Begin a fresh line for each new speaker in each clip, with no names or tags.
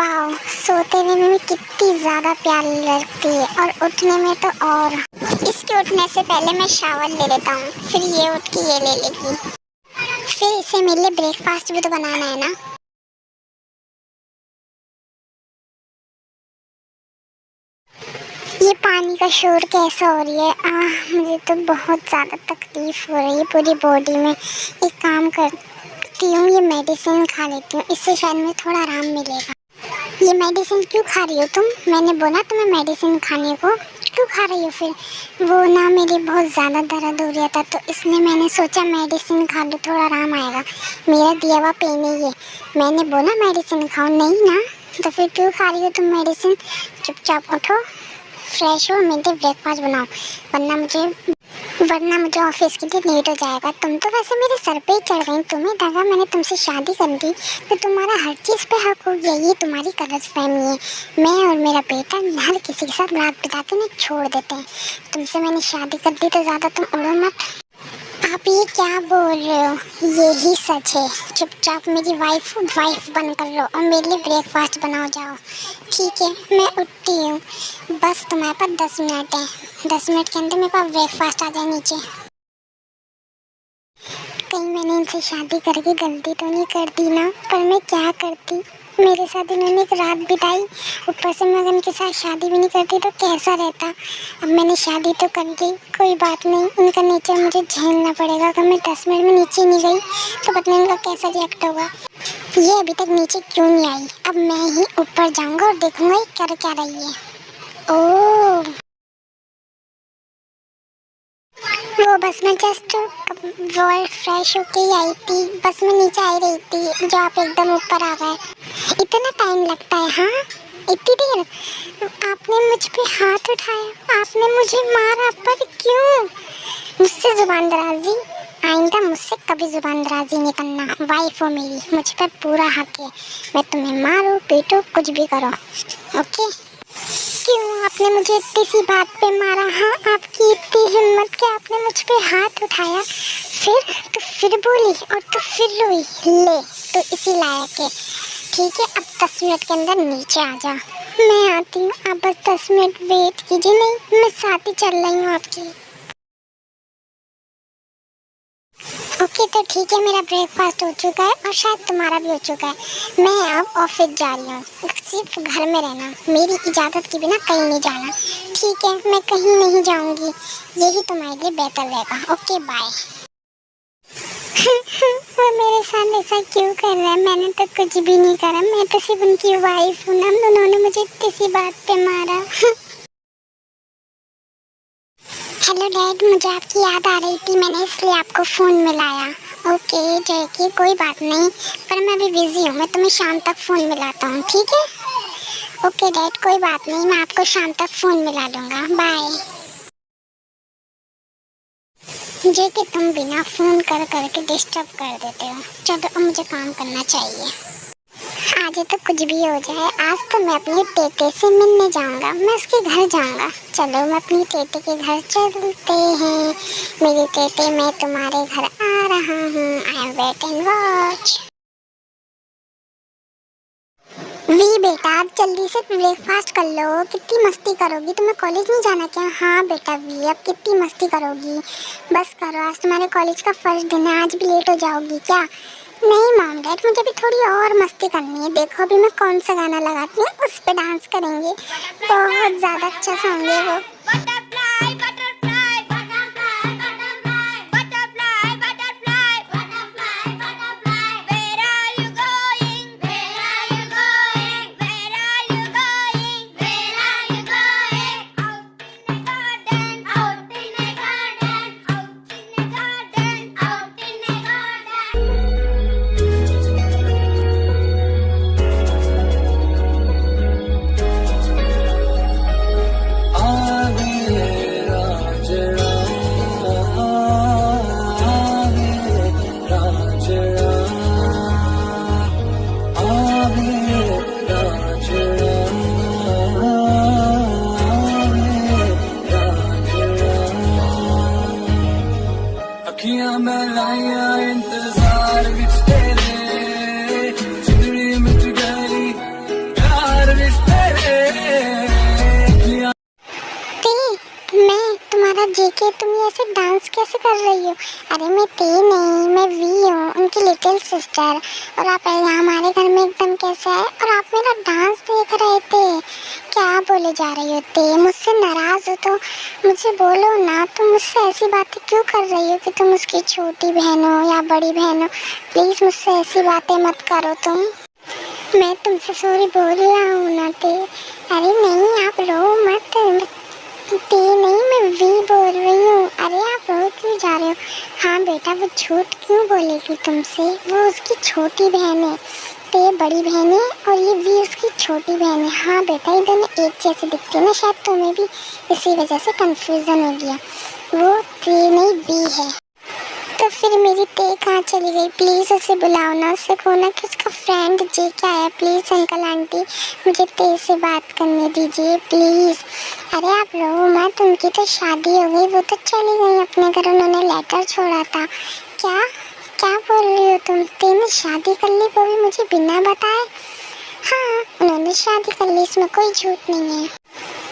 वाह, सोते हुए में कितनी ज्यादा प्यारी लगती है और उठने में तो और। इसके उठने से पहले मैं शावर ले लेता हूँ, फिर ये उठ के ये ले लेगी, फिर इसे मेरे लिए ब्रेकफास्ट भी तो बनाना है ना। ये पानी का शोर कैसा हो रही है, मुझे तो बहुत ज़्यादा तकलीफ हो रही है पूरी बॉडी में। एक काम करती हूँ, ये मेडिसिन खा लेती हूँ, इससे शायद मुझे थोड़ा आराम मिलेगा। ये मेडिसिन क्यों खा रही हो तुम? मैंने बोला तुम्हें मेडिसिन खाने को, क्यों खा रही हो फिर? वो ना मेरी बहुत ज़्यादा दर्द हो रहा था तो इसलिए मैंने सोचा मेडिसिन खा लो, थोड़ा आराम आएगा। मेरा दिया हुआ पेन है ये, मैंने बोला मेडिसिन खाओ, नहीं ना, तो फिर क्यों खा रही हो तुम मेडिसिन? चुपचाप उठो, फ्रेश हो, मेरे ब्रेकफास्ट बनाओ, वरना मुझे ऑफिस के लिए लेट हो जाएगा। तुम तो वैसे मेरे सर पे ही चढ़ गई, तुम्हें लगा मैंने तुमसे शादी कर दी तो तुम्हारा हर चीज़ पे हक हो गया। ये तुम्हारी गलतफहमी है, मैं और मेरा बेटा हर किसी के साथ रात बिता के उन्हें छोड़ देते हैं। तुमसे मैंने शादी कर दी तो ज़्यादा तुम उड़ो मत। आप ये क्या बोल रहे हो? यही सच है। चुपचाप मेरी वाइफ बन कर लो और मेरे लिए ब्रेकफास्ट बनाओ जाओ। ठीक है, मैं उठती हूँ, बस तुम्हारे पास 10 मिनट है, 10 मिनट के अंदर मेरे पास ब्रेकफास्ट आ जाए नीचे। कहीं मैंने इनसे शादी करके गलती तो नहीं कर दी ना? पर मैं क्या करती, मेरे साथ इन्होंने एक रात बिताई, ऊपर से मैं इनके साथ शादी भी नहीं करती तो कैसा रहता। अब मैंने शादी तो कर ली, कोई बात नहीं, इनका नेचर मुझे झेलना पड़ेगा। अगर मैं 10 मिनट में नीचे नहीं गई तो पता नहीं इनका कैसा रिएक्ट होगा। ये अभी तक नीचे क्यों नहीं आई? अब मैं ही ऊपर जाऊँगा और देखूँगा ये कर क्या रही है। ओह, वो बस मैं जस्ट वो फ्रेश होके ही आई थी, बस मैं नीचे आई रही थी जो आप एकदम ऊपर आ गए। इतना टाइम लगता है? हाँ, इतनी देर? आपने मुझ पे हाथ उठाया, आपने मुझे मारा, पर क्यों? मुझसे जुबान दराजी, आइंदा मुझसे कभी जुबान दराजी नहीं करना। वाइफ हो मेरी, मुझ पर पूरा हक है, मैं तुम्हें मारूं पीटूं कुछ भी करो, ओके? क्यों आपने मुझे इतनी सी बात पे मारा? हाँ, आपकी इतनी हिम्मत कि आपने मुझ पे हाथ उठाया, फिर बोली और तो फिर रोई। ले, तो इसी लायक है। ठीक है, अब 10 मिनट के अंदर नीचे आ जा। मैं आती हूँ, आप बस 10 मिनट वेट कीजिए। नहीं, मैं साथ ही चल रही हूँ आपकी। ओके, तो ठीक है, मेरा ब्रेकफास्ट हो चुका है और शायद तुम्हारा भी हो चुका है। मैं अब ऑफिस जा रही हूँ, सिर्फ घर में रहना, मेरी इजाज़त के बिना कहीं नहीं जाना। ठीक है, मैं कहीं नहीं जाऊँगी, यही तुम्हारे लिए बेहतर रहेगा। Okay, bye. वो मेरे साथ ऐसा क्यों कर रहा है? मैंने तो कुछ भी नहीं करा, मैं तो सिर्फ उनकी वाइफ हूँ ना। उन्होंने मुझे इतनी सी बात पे मारा। हेलो डैड, मुझे आपकी याद आ रही थी, मैंने इसलिए आपको फ़ोन मिलाया। ओके जैकी, कोई बात नहीं, पर मैं अभी बिज़ी हूँ, मैं तुम्हें शाम तक फ़ोन मिलाता हूँ, ठीक है? ओके डैड, कोई बात नहीं, मैं आपको शाम तक फ़ोन मिला दूँगा, बाय। जैकी, तुम बिना फ़ोन करके डिस्टर्ब कर देते हो। चलो, अब मुझे काम करना चाहिए। आज तो कुछ भी हो जाए, आज तो मैं अपनी टेटे से मिलने जाऊंगा, मैं उसके घर जाऊंगा। चलो, मैं अपनी टेटे के घर चलते हैं। मेरी टेटे, मैं तुम्हारे घर आ रहा हूँ, I am wait and watch. वी बेटा, अब जल्दी से ब्रेकफास्ट कर लो। कितनी मस्ती करोगी? तुम्हें कॉलेज नहीं जाना क्या? हाँ बेटा वी, अब कितनी मस्ती करोगी? बस करो, आज तुम्हारे कॉलेज का फर्स्ट दिन है, आज भी लेट हो जाओगी क्या? नहीं मॉम डैड, मुझे भी थोड़ी और मस्ती करनी है। देखो अभी मैं कौन सा गाना लगाती हूँ, उस पे डांस करेंगे, बहुत ज़्यादा अच्छा सॉन्ग है वो।
अखियां मैं लाया इंतजार विच तेरे, चिड़िया मिट गई
लेके तुम ये ऐसे डांस कैसे कर रही हो? अरे मैं ते नहीं, मैं वी हूँ, उनकी लिटिल सिस्टर। और आप यहाँ हमारे घर में एकदम कैसे आए और आप मेरा डांस देख रहे थे? क्या बोले जा रही हो? ते मुझसे नाराज हो तो मुझे बोलो ना, तुम मुझसे ऐसी बातें क्यों कर रही हो कि तुम उसकी छोटी बहन हो या बड़ी बहन हो? प्लीज़ मुझसे ऐसी बातें मत करो तुम। मैं तुमसे सॉरी बोल रहा हूँ ना ते। अरे नहीं, आप रो मत। ते नहीं, मैं वी बोल रही हूँ। अरे आप रो क्यों जा रहे हो? हाँ बेटा, वो झूठ क्यों बोलेगी तुमसे? वो उसकी छोटी बहन है, ते बड़ी बहन है और ये वी उसकी छोटी बहन है। हाँ बेटा, ये दोनों एक जैसे दिखते हैं ना, शायद तुम्हें भी इसी वजह से कंफ्यूजन हो गया। वो ते नहीं, वी है। तो फिर मेरी ते कहाँ चली गई? प्लीज़ उसे बुलाओ ना, उससे कहो ना कि उसका फ्रेंड जे क्या है। प्लीज़ अंकल आंटी, मुझे ते से बात करने दीजिए प्लीज़। अरे आप रो मत, उनकी तो शादी हो गई, वो तो चली गई अपने घर, उन्होंने लेटर छोड़ा था। क्या क्या बोल रही हो तुम? ते ने शादी कर ली, वो भी मुझे बिना बताए? हाँ, उन्होंने शादी कर ली, इसमें कोई झूठ नहीं है।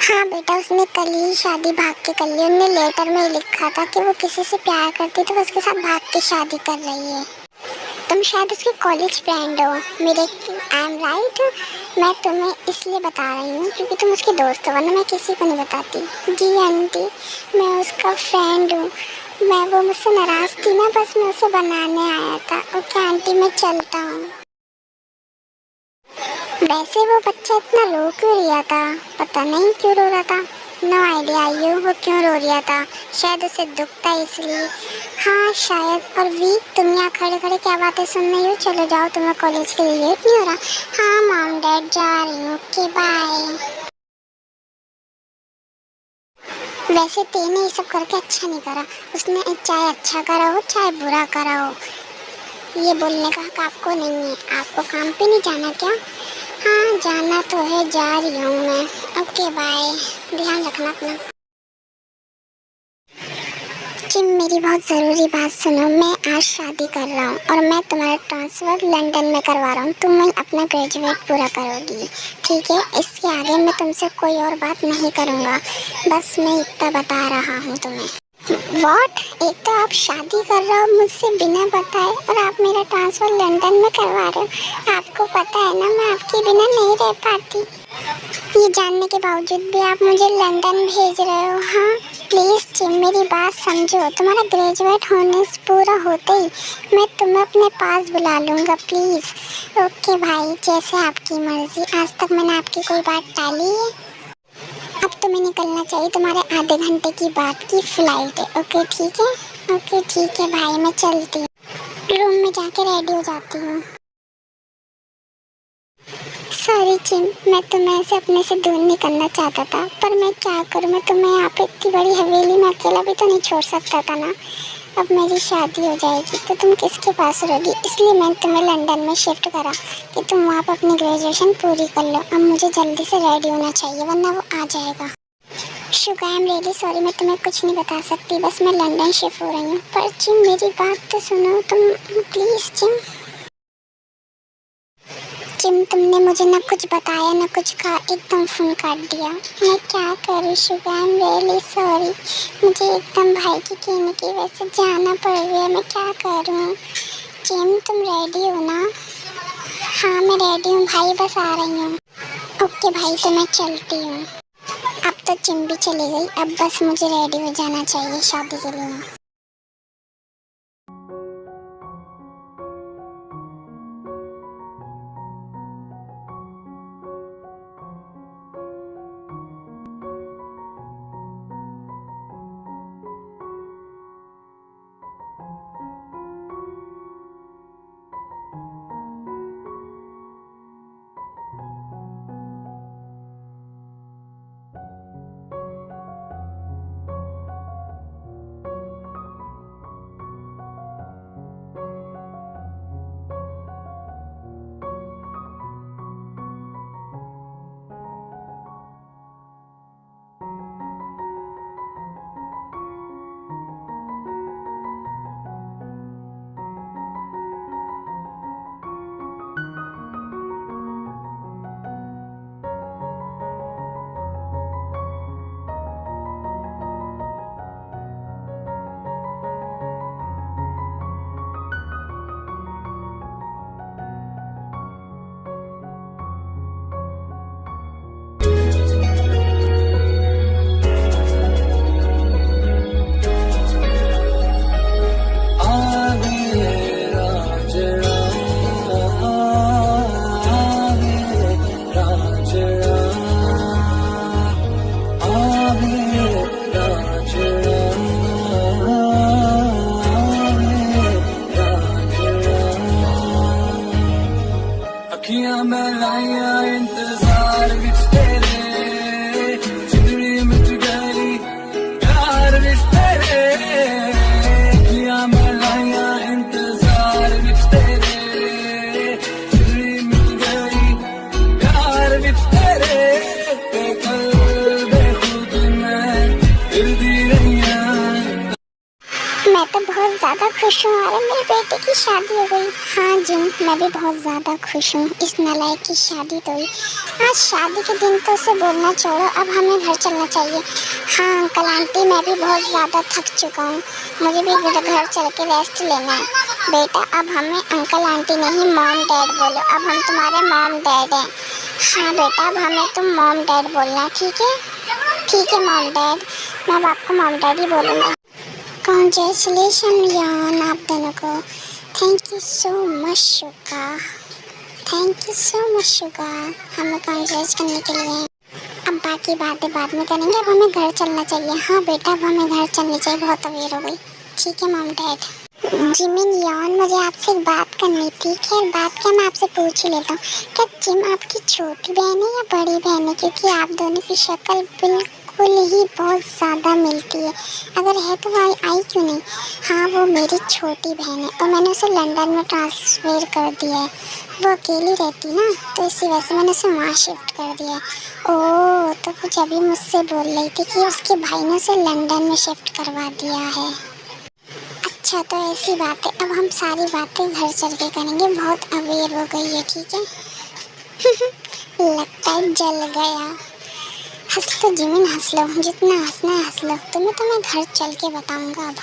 हाँ बेटा, उसने कल ही शादी भाग के कर ली। उन्होंने लेटर में ही लिखा था कि वो किसी से प्यार करती तो वो उसके साथ भाग के शादी कर रही है। तुम शायद उसकी कॉलेज फ्रेंड हो मेरे। I am right? मैं तुम्हें इसलिए बता रही हूँ क्योंकि तुम उसकी दोस्त हो, वरना मैं किसी को नहीं बताती। जी आंटी, मैं उसका फ्रेंड हूँ। वो मुझसे नाराज़ थी ना, बस मैं उसे बनाने आया था। ओके आंटी, मैं चलता हूँ। वैसे वो बच्चा इतना रो क्यों रहा था? पता नहीं क्यों रो रहा था। नो आइडिया यू, वो क्यों रो रहा था? शायद उसे दुख था इसलिए। हाँ शायद। और वी, तुम यहाँ खड़े खड़े क्या बातें सुन रही हो? चलो जाओ, तुम्हें कॉलेज के लिए लेट नहीं हो रहा? हाँ मॉम डैड, जा रही हूँ। Okay bye. वैसे तेने ये सब करके अच्छा नहीं करा। उसने चाहे अच्छा करा हो चाहे बुरा करा हो, ये बोलने का हक आपको नहीं है। आपको काम पे नहीं जाना क्या? हाँ जाना तो है, जा रही हूँ मैं। ओके बाय, ध्यान रखना अपना। जिम, मेरी बहुत ज़रूरी बात सुनो। मैं आज शादी कर रहा हूँ और मैं तुम्हारा ट्रांसफ़र लंदन में करवा रहा हूँ। तुम अपना ग्रेजुएट पूरा करोगी, ठीक है? इसके आगे मैं तुमसे कोई और बात नहीं करूँगा, बस मैं इतना बता रहा हूँ तुम्हें। व्हाट? एक तो आप शादी कर रहे हो मुझसे बिना बताए और आप मेरा ट्रांसफ़र लंदन में करवा रहे हो। आपको पता है ना, मैं आपके बिना नहीं रह पाती। ये जानने के बावजूद भी आप मुझे लंदन भेज रहे हो? हाँ प्लीज़ जिम, मेरी बात समझो। तुम्हारा ग्रेजुएट होने से पूरा होते ही मैं तुम्हें अपने पास बुला लूँगा, प्लीज़। ओके भाई, जैसे आपकी मर्ज़ी। आज तक मैंने आपकी कोई बात टाली है? अब तुम्हें निकलना चाहिए, तुम्हारे आधे घंटे की बात की फ़्लाइट है। ओके ठीक है, ओके ठीक है भाई, मैं चलती हूँ। रूम में जाके रेडी हो जाती हूँ। सॉरी जिम, मैं तुम्हें ऐसे अपने से दूर नहीं करना चाहता था, पर मैं क्या करूँ? मैं तुम्हें यहाँ पे इतनी बड़ी हवेली में अकेला भी तो नहीं छोड़ सकता था ना। अब मेरी शादी हो जाएगी तो तुम किसके पास रहोगी, इसलिए मैंने तुम्हें लंदन में शिफ्ट करा कि तुम वहाँ पर अपनी ग्रेजुएशन पूरी कर लो। अब मुझे जल्दी से रेडी होना चाहिए वरना वो आ जाएगा। Sugar, I am really sorry, मैं तुम्हें कुछ नहीं बता सकती, बस मैं लंदन शिफ्ट हो रही हूँ। पर जिम, मेरी बात तो सुनो तुम, प्लीज़ जिम। जिम, तुमने मुझे ना कुछ बताया ना कुछ कहा, एकदम फ़ोन काट दिया। मैं क्या करूँ sugar, I am really sorry. मुझे एकदम भाई की कहने की वजह से जाना पड़ गया, मैं क्या करूँ? जिम, तुम रेडी हो ना? हाँ मैं रेडी हूँ भाई, बस आ रही हूँ। ओके भाई, तो मैं चलती हूँ। अब तो जिम भी चली गई, अब बस मुझे रेडी हो जाना चाहिए शादी के लिए। तो बहुत ज़्यादा खुश हूँ। अरे मेरे बेटे की शादी हो गई। हाँ जिम, मैं भी बहुत ज़्यादा खुश हूँ। इस नालायक की शादी तो हुई। आज शादी के दिन तो उसे बोलना छोड़ो, अब हमें घर चलना चाहिए। हाँ अंकल आंटी, मैं भी बहुत ज़्यादा थक चुका हूँ, मुझे भी मेरा घर चल के रेस्ट लेना है। बेटा अब हमें अंकल आंटी नहीं मॉम डैड बोलो, अब हम तुम्हारे मॉम डैड हैं। हाँ बेटा अब हमें तुम मॉम डैड बोलना, ठीक है? ठीक है मॉम डैड, मैं अब आपको मॉम डैड ही बोलूँगा। कॉन्ग्रेचुलेशन यान आप दोनों को। Thank you so much Suga, thank you so much Suga हमें कॉन्ग्रेच करने के लिए। अब बाकी बातें बाद में करेंगे, अब हमें घर चलना चाहिए। हाँ बेटा अब हमें घर चलनी चाहिए, बहुत अवेयर हो गई। ठीक है मॉम डैड। जिमिन यान, मुझे आपसे एक बात करनी थी। खैर बात क्या, मैं आपसे पूछ ही लेता हूँ। क्या जिम आपकी छोटी बहन है या बड़ी बहन है? क्योंकि आप दोनों की शक्ल बिल्कुल ही बहुत ज़्यादा मिलती है। अगर है तो वो आई क्यों नहीं? हाँ वो मेरी छोटी बहन है और मैंने उसे लंदन में ट्रांसफ़र कर दिया है। वो अकेली रहती ना, तो इसी वजह से मैंने उसे वहाँ शिफ्ट कर दिया है। ओह, तो कुछ अभी मुझसे बोल रही थी कि उसके भाई ने उसे लंदन में शिफ्ट करवा दिया है। अच्छा तो ऐसी बात है, अब हम सारी बातें घर चल के करेंगे। बहुत अवेयर हो गई है, ठीक है? लगता है जल गया। हंस लो जिमिन, हंस लो, जितना हंसना है हंस लो। तुम्हें तो मैं घर चल के बताऊंगा अब।